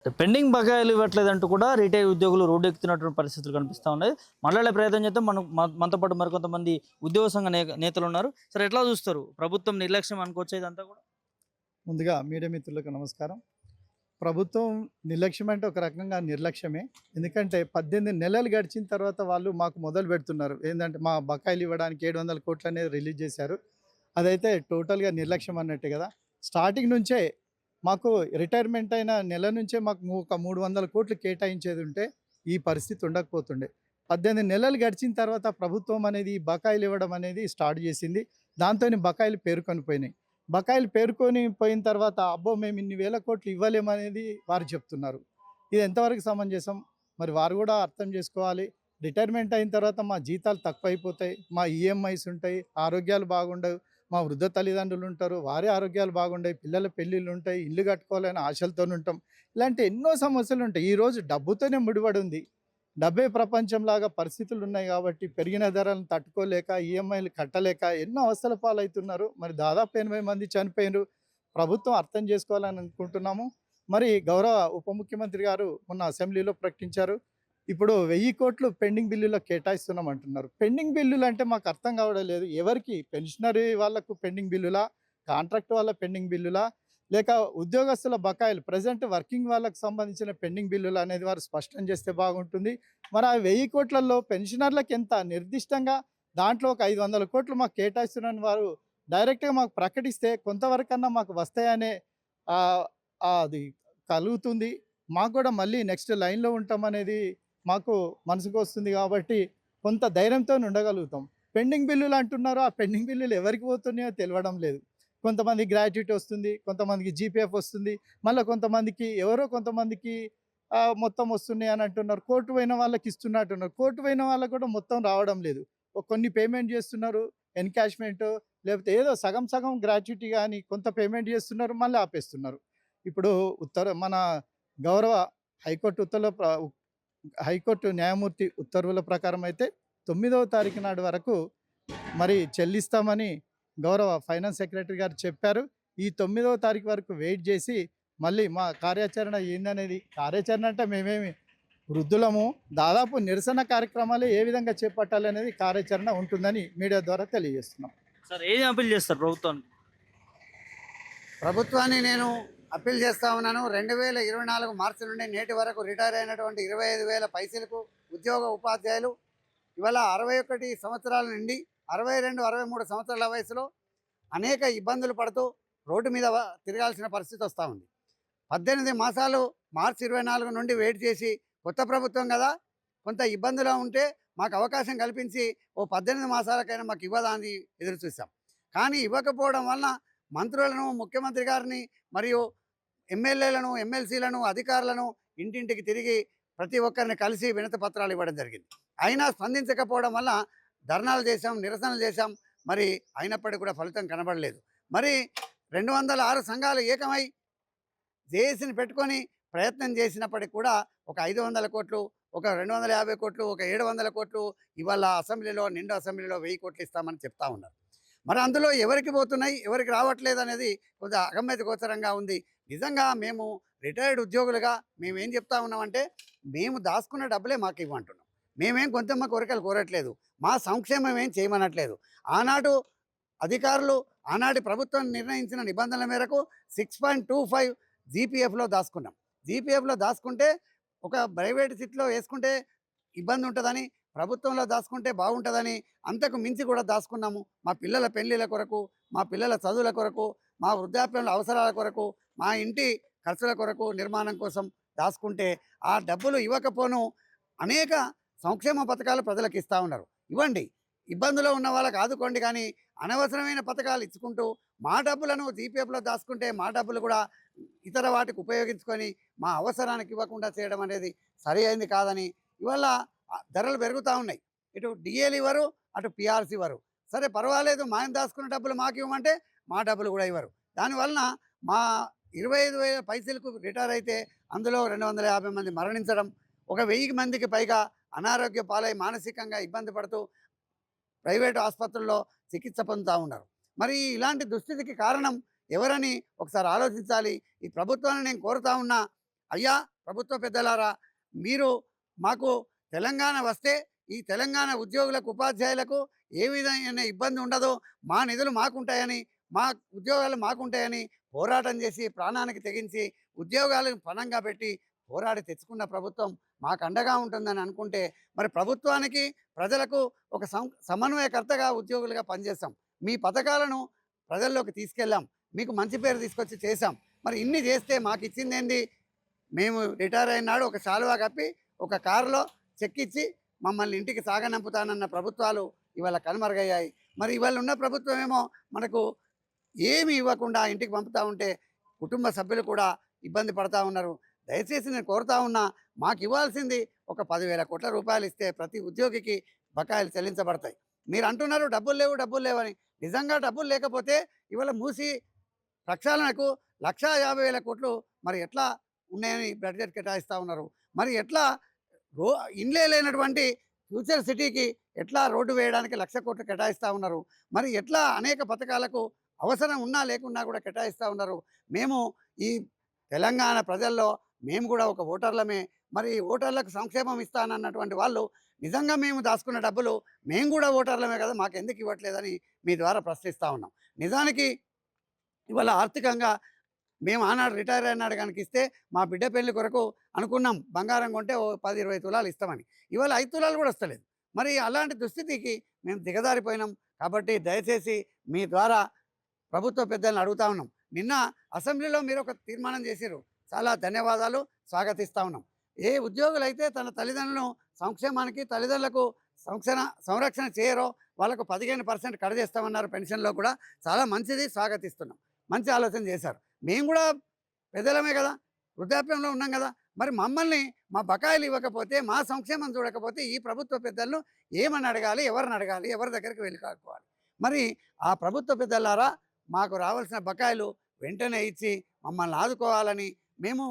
Pending బకాయిలు ఇవ్వట్లేదంటూ కూడా retail ఉద్యోగులు రోడ్డెక్కుతున్నటువంటి పరిస్థితులు కనిపిస్తా ఉన్నాయి. మాట్లాడే ప్రయత్నం చేద్దాం. మనతో పాటు మరికొంతమంది ఉద్యోగ సంఘ నేతలు ఉన్నారు. సరే ఎట్లా చూస్తారు? ప్రభుత్వం నిర్లక్ష్యం అనుకోవచ్చా ఇదంతా కూడా? ముందుగా మీడియా మిత్రులకు నమస్కారం. ప్రభుత్వం నిర్లక్ష్యం అంటే ఒక రకంగా నిర్లక్ష్యమే. ఎందుకంటే 18 నెలలు గడిచిన తర్వాత వాళ్ళు మాకు మొదలు పెడుతున్నారు. ఏందంటే మా బకాయిలు ఇవ్వడానికి 700 కోట్లు అనేది రిలీజ్ చేశారు. అదైతే టోటల్‌గా నిర్లక్ష్యం అన్నట్టే కదా! స్టార్టింగ్ నుంచే మాకు రిటైర్మెంట్ అయిన నెల నుంచే మాకు ఒక 300 కోట్లు కేటాయించేది ఉంటే ఈ పరిస్థితి ఉండకపోతుండే. 18 నెలలు గడిచిన తర్వాత ప్రభుత్వం అనేది ఈ బకాయిలు ఇవ్వడం అనేది స్టార్ట్ చేసింది. దాంతోని బకాయిలు పేరుకొని పోయినాయి. బకాయిలు పేరుకొని పోయిన తర్వాత అబ్బో! మేము ఇన్ని వేల కోట్లు ఇవ్వలేమనేది వారు చెప్తున్నారు. ఇది ఎంతవరకు సమంజసం? మరి వారు కూడా అర్థం చేసుకోవాలి. రిటైర్మెంట్ అయిన తర్వాత మా జీతాలు తక్కువైపోతాయి. మా ఈఎంఐస్ ఉంటాయి. ఆరోగ్యాలు బాగుండవు. మా వృద్ధ తల్లిదండ్రులు ఉంటారు. వారి ఆరోగ్యాలు బాగుండవు. పిల్లల పెళ్ళిళ్ళు ఉంటాయి. ఇల్లు కట్టుకోవాలని ఆశలతోని ఉంటాం. ఇలాంటి ఎన్నో సమస్యలు ఉంటాయి. ఈరోజు డబ్బుతోనే ముడిపడి ఉంది. డబ్బే ప్రపంచంలాగా పరిస్థితులు ఉన్నాయి కాబట్టి పెరిగిన ధరలను తట్టుకోలేక ఈఎంఐలు కట్టలేక ఎన్నో అవస్థల పాలవుతున్నారు. మరి దాదాపు 80 మంది చనిపోయినారు. ప్రభుత్వం అర్థం చేసుకోవాలని అనుకుంటున్నాము. మరి గౌరవ ఉప ముఖ్యమంత్రి గారు మొన్న అసెంబ్లీలో ప్రకటించారు. ఇప్పుడు 1000 కోట్లు పెండింగ్ బిల్లులో కేటాయిస్తున్నాం అంటున్నారు. పెండింగ్ బిల్లులు అంటే మాకు అర్థం కావడం లేదు. ఎవరికి? పెన్షనరీ వాళ్ళకు పెండింగ్ బిల్లులా? కాంట్రాక్ట్ వాళ్ళ పెండింగ్ బిల్లులా? లేక ఉద్యోగస్తుల బకాయిలు ప్రెజెంట్ వర్కింగ్ వాళ్ళకు సంబంధించిన పెండింగ్ బిల్లులు అనేది వారు స్పష్టం చేస్తే బాగుంటుంది. మరి ఆ 1000 కోట్లలో పెన్షనర్లకు ఎంత నిర్దిష్టంగా దాంట్లో ఒక 500 కోట్లు మాకు కేటాయిస్తున్నారని వారు డైరెక్ట్‌గా మాకు ప్రకటిస్తే కొంతవరకన్నా మాకు వస్తాయనే ఆహ్, అది కలుగుతుంది. మాకు కూడా మళ్ళీ నెక్స్ట్ లైన్‌లో ఉంటామనేది మాకు మనసుకు వస్తుంది కాబట్టి కొంత ధైర్యంతోని ఉండగలుగుతాం. పెండింగ్ బిల్లులు అంటున్నారు. ఆ పెండింగ్ బిల్లులు ఎవరికి పోతున్నాయో తెలవడం లేదు. కొంతమందికి గ్రాట్యుటీ వస్తుంది. కొంతమందికి జీపీఎఫ్ వస్తుంది. మళ్ళా కొంతమందికి ఎవరో కొంతమందికి మొత్తం వస్తున్నాయి అని అంటున్నారు. కోర్టు పోయిన వాళ్ళకి ఇస్తున్నట్టున్నారు. కోర్టు పోయిన వాళ్ళకి కూడా మొత్తం రావడం లేదు. కొన్ని పేమెంట్ చేస్తున్నారు. ఎన్‌కాష్‌మెంటో లేకపోతే ఏదో సగం సగం గ్రాట్యుటీ గాని కొంత పేమెంట్ చేస్తున్నారు. మళ్ళీ ఆపేస్తున్నారు. ఇప్పుడు మన గౌరవ హైకోర్టు హైకోర్టు న్యాయమూర్తి ఉత్తర్వుల ప్రకారం అయితే 9వ తారీఖు నాడు వరకు మరి చెల్లిస్తామని గౌరవ ఫైనాన్స్ సెక్రటరీ గారు చెప్పారు. ఈ 9వ తారీఖు వరకు వెయిట్ చేసి మళ్ళీ మా కార్యాచరణ ఏందనేది, కార్యాచరణ అంటే మేమేమి వృద్ధులము, దాదాపు నిరసన కార్యక్రమాలు ఏ విధంగా చేపట్టాలనేది కార్యాచరణ ఉంటుందని మీడియా ద్వారా తెలియజేస్తున్నాం. సార్ ఏం అప్పీల్ చేస్తారు ప్రభుత్వానికి? ప్రభుత్వాన్ని నేను అప్పీల్ చేస్తా ఉన్నాను. 2024 మార్చి నుండి నేటి వరకు రిటైర్ అయినటువంటి 25,000 పైసలకు ఉద్యోగ ఉపాధ్యాయులు ఇవాళ 61 సంవత్సరాల నుండి 62, 63 సంవత్సరాల వయసులో అనేక ఇబ్బందులు పడుతూ రోడ్డు మీద తిరగాల్సిన పరిస్థితి వస్తూ ఉంది. 18 మాసాలు మార్చి 24 నుండి వెయిట్ చేసి కొత్త ప్రభుత్వం కదా కొంత ఇబ్బందులు ఉంటే మాకు అవకాశం కల్పించి ఓ 18 మాసాలకైనా మాకు ఇవ్వదా అని ఎదురు చూసాం. కానీ ఇవ్వకపోవడం వలన మంత్రులను, ముఖ్యమంత్రి గారిని మరియు ఎమ్మెల్యేలను, ఎమ్మెల్సీలను, అధికారులను ఇంటింటికి తిరిగి ప్రతి ఒక్కరిని కలిసి వినతి పత్రాలు ఇవ్వడం జరిగింది. అయినా స్పందించకపోవడం వల్ల ధర్నాలు చేశాం, నిరసనలు చేశాం. మరి అయినప్పటికీ కూడా ఫలితం కనబడలేదు. మరి 206 సంఘాలు ఏకమై జేఏసీని పెట్టుకొని ప్రయత్నం చేసినప్పటికి కూడా ఒక 500 కోట్లు, ఒక 250 కోట్లు, ఒక 700 కోట్లు ఇవాళ అసెంబ్లీలో, నిండు అసెంబ్లీలో 1000 కోట్లు ఇస్తామని చెప్తా ఉన్నారు. మరి అందులో ఎవరికి పోతున్నాయి, ఎవరికి రావట్లేదు అనేది కొంత అగమ్యత గోచరంగా ఉంది. నిజంగా మేము రిటైర్డ్ ఉద్యోగులుగా మేమేం చెప్తా ఉన్నామంటే మేము దాచుకున్న డబ్బులే మాకు ఇవ్వమంటున్నాం. మేమేం కొంతమ్మ కోరికలు కోరట్లేదు. మా సంక్షేమం ఏం చేయమనట్లేదు. ఆనాడు అధికారులు, ఆనాటి ప్రభుత్వం నిర్ణయించిన నిబంధనల మేరకు 6.25 జీపీఎఫ్లో దాచుకున్నాం. జీపీఎఫ్లో దాచుకుంటే ఒక ప్రైవేట్ సిట్లో వేసుకుంటే ఇబ్బంది ఉంటుందని, ప్రభుత్వంలో దాచుకుంటే బాగుంటుందని అంతకు మించి కూడా దాచుకున్నాము. మా పిల్లల పెళ్ళిళ్ళ కొరకు, మా పిల్లల చదువుల కొరకు, మా వృద్ధాప్యంలో అవసరాల కొరకు, మా ఇంటి ఖర్చుల కొరకు, నిర్మాణం కోసం దాచుకుంటే ఆ డబ్బులు ఇవ్వకపోను అనేక సంక్షేమ పథకాలు ప్రజలకు ఇస్తూ ఉన్నారు. ఇవ్వండి, ఇబ్బందులో ఉన్న వాళ్ళకి ఆదుకోండి. కానీ అనవసరమైన పథకాలు ఇచ్చుకుంటూ మా డబ్బులను జీపీఎఫ్లో దాచుకుంటే మా డబ్బులు కూడా ఇతర వాటికి ఉపయోగించుకొని మా అవసరానికి ఇవ్వకుండా చేయడం అనేది సరి అయింది కాదని ఇవాళ ధరలు పెరుగుతూ ఉన్నాయి. ఇటు డిఏలు ఇవ్వరు, అటు పిఆర్సీ ఇవ్వరు. సరే పర్వాలేదు, మాయం దాచుకున్న డబ్బులు మాకు ఇవ్వమంటే మా డబ్బులు కూడా ఇవ్వరు. దానివలన మా 25,000 పైసలకు రిటైర్ అయితే అందులో 250 మంది మరణించడం, ఒక 1000 మందికి పైగా అనారోగ్య పాలై మానసికంగా ఇబ్బంది పడుతూ ప్రైవేటు ఆసుపత్రుల్లో చికిత్స పొందుతూ ఉన్నారు. మరి ఇలాంటి దుస్థితికి కారణం ఎవరని ఒకసారి ఆలోచించాలి. ఈ ప్రభుత్వాన్ని నేను కోరుతా ఉన్నా, అయ్యా ప్రభుత్వ పెద్దలారా, మీరు మాకు తెలంగాణ వస్తే ఈ తెలంగాణ ఉద్యోగులకు ఉపాధ్యాయులకు ఏ విధమైన ఇబ్బంది ఉండదో, మా నిధులు మాకుంటాయని, మా ఉద్యోగాలు మాకుంటాయని పోరాటం చేసి ప్రాణానికి తెగించి ఉద్యోగాలను పణంగా పెట్టి పోరాడి తెచ్చుకున్న ప్రభుత్వం మాకు అండగా ఉంటుందని అనుకుంటే, మరి ప్రభుత్వానికి ప్రజలకు ఒక సమన్వయకర్తగా ఉద్యోగులుగా పనిచేస్తాం. మీ పథకాలను ప్రజల్లోకి తీసుకెళ్ళాం, మీకు మంచి పేరు తీసుకొచ్చి చేశాం. మరి ఇన్ని చేస్తే మాకు ఇచ్చిందేంది? మేము రిటైర్ అయినాడు ఒక శాలువా కప్పి ఒక కారులో చెక్కిచ్చి మమ్మల్ని ఇంటికి సాగనంపుతానన్న ప్రభుత్వాలు ఇవాళ కనుమరుగయ్యాయి. మరి ఇవాళ ఉన్న ప్రభుత్వం ఏమో మనకు ఏమి ఇవ్వకుండా ఇంటికి పంపుతూ ఉంటే కుటుంబ సభ్యులు కూడా ఇబ్బంది పడతా ఉన్నారు. దయచేసి నేను కోరుతా ఉన్నా, మాకు ఇవ్వాల్సింది ఒక 10,000 కోట్ల రూపాయలు ఇస్తే ప్రతి ఉద్యోగికి బకాయిలు చెల్లించబడతాయి. మీరు అంటున్నారు డబ్బులు లేవు డబ్బులు లేవని. నిజంగా డబ్బులు లేకపోతే ఇవాళ మూసి ప్రక్షాళనకు 1,50,000 కోట్లు మరి ఎట్లా ఉన్నాయని బడ్జెట్ కేటాయిస్తూ ఉన్నారు. మరి ఎట్లా ఇండ్లే లేనటువంటి ఫ్యూచర్ సిటీకి ఎట్లా రోడ్డు వేయడానికి 1,00,000 కోట్లు కేటాయిస్తూ ఉన్నారు. మరి ఎట్లా అనేక పథకాలకు అవసరం ఉన్నా లేకున్నా కూడా కేటాయిస్తూ ఉన్నారు. మేము ఈ తెలంగాణ ప్రజల్లో మేము కూడా ఒక ఓటర్లమే. మరి ఓటర్లకు సంక్షేమం ఇస్తానన్నటువంటి వాళ్ళు నిజంగా మేము దాచుకున్న డబ్బులు మేము కూడా ఓటర్లమే కదా, మాకు ఎందుకు ఇవ్వట్లేదని మీ ద్వారా ప్రశ్నిస్తూ ఉన్నాం. నిజానికి ఇవాళ ఆర్థికంగా మేము ఆనాడు రిటైర్ అయినాడు కనుక ఇస్తే మా బిడ్డ పెళ్లి కొరకు అనుకున్నాం, బంగారం కొంటే ఓ 10-20 తులాలు ఇస్తామని. ఇవాళ 5 తులాలు కూడా వస్తలేదు. మరి అలాంటి దుస్థితికి మేము దిగజారిపోయినాం. కాబట్టి దయచేసి మీ ద్వారా ప్రభుత్వ పెద్దలను అడుగుతా ఉన్నాం. నిన్న అసెంబ్లీలో మీరు ఒక తీర్మానం చేసిరు, చాలా ధన్యవాదాలు, స్వాగతిస్తూ ఉన్నాం. ఏ ఉద్యోగులైతే తన తల్లిదండ్రులను సంక్షేమానికి తల్లిదండ్రులకు సంరక్షణ చేయరో వాళ్ళకు 15% కట్ చేస్తామన్నారు పెన్షన్లో కూడా. చాలా మంచిది, స్వాగతిస్తున్నాం. మంచి ఆలోచన చేశారు. మేము కూడా పెద్దలమే కదా, వృద్ధాప్యంలో ఉన్నాం కదా. మరి మమ్మల్ని మా బకాయిలు ఇవ్వకపోతే, మా సంక్షేమం చూడకపోతే ఈ ప్రభుత్వ పెద్దలను ఏమని అడగాలి, ఎవరిని అడగాలి, ఎవరి దగ్గరికి వెళ్ళి కాకపోవాలి? మరి ఆ ప్రభుత్వ పెద్దలారా, మాకు రావాల్సిన బకాయిలు వెంటనే ఇచ్చి మమ్మల్ని ఆదుకోవాలని మేము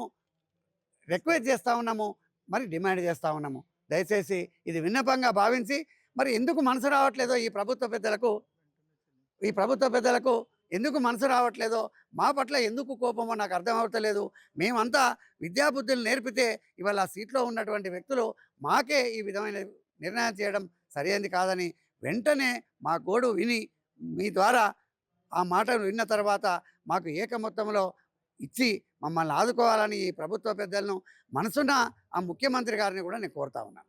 రిక్వెస్ట్ చేస్తూ ఉన్నాము, మరి డిమాండ్ చేస్తూ ఉన్నాము. దయచేసి ఇది విన్నపంగా భావించి, మరి ఎందుకు మనసు రావట్లేదో ఈ ప్రభుత్వ పెద్దలకు ఎందుకు మనసు రావట్లేదో, మా పట్ల ఎందుకు కోపమో నాకు అర్థం అవ్వట్లేదు. మేమంతా విద్యాబుద్ధులు నేర్పితే ఇవాళ ఆ సీట్లో ఉన్నటువంటి వ్యక్తులు మాకే ఈ విధమైన నిర్ణయం చేయడం సరైనది కాదని వెంటనే మా గోడు విని మీ ద్వారా ఆ మాటలు విన్న తర్వాత మాకు ఏక మొత్తంలో ఇచ్చి మమ్మల్ని ఆదుకోవాలని ఈ ప్రభుత్వ పెద్దలను మనసున్న ఆ ముఖ్యమంత్రి గారిని కూడా నేను కోరుతా ఉన్నాను.